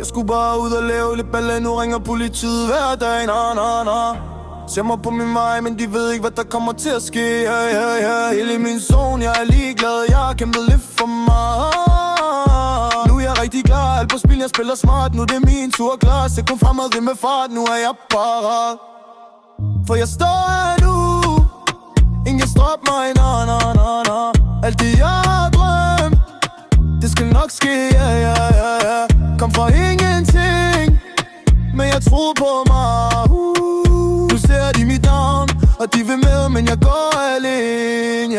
Jeg skulle bare ud og lave lidt balle. Nu ringer politiet hver dag, Ser mig på min vej, men de ved ikke, hvad der kommer til at ske. Hele min zone, jeg er ligeglad. Jeg har kæmpet lidt for mig. Nu er jeg rigtig klar, alt på spil, jeg spiller smart. Nu det er min tur klar, så kom fremad med fart. Nu er jeg parat, for jeg står her nu. Ingen kan stoppe mig, Alt det jeg har drømt, det skal nok ske, Kom fra ingenting, men jeg tror på mig. Nu ser de mit navn, og de vil med, men jeg går alene,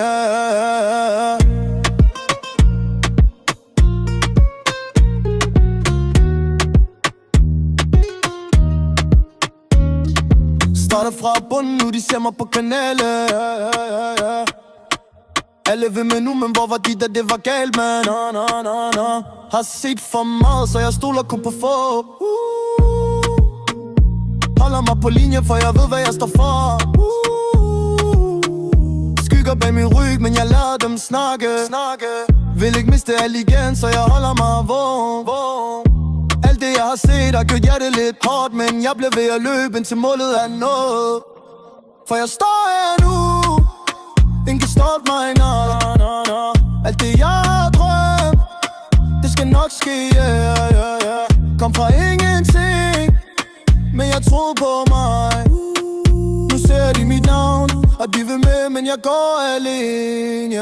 Starter fra bunden, nu de ser mig på kanalen, Alle vil med nu, men hvor var de, da det var galt, man? Har set for meget, så jeg stoler kun på få. Holder mig på linje, for jeg ved, hvad jeg står for. Skygger bag min ryg, men jeg lader dem snakke. Vil ikke miste alt igen, så jeg holder mig vågen. Alt det jeg har set har gjort hjertet lidt hårdt, men jeg bliver ved at løbe, indtil målet er nået. For jeg står her nu, ingen kan stoppe mig, Alt det jeg har drømt, det skal nok ske, Kom fra ingenting, men jeg tror på mig. Nu ser de mit navn, og de vil med, men jeg går alene,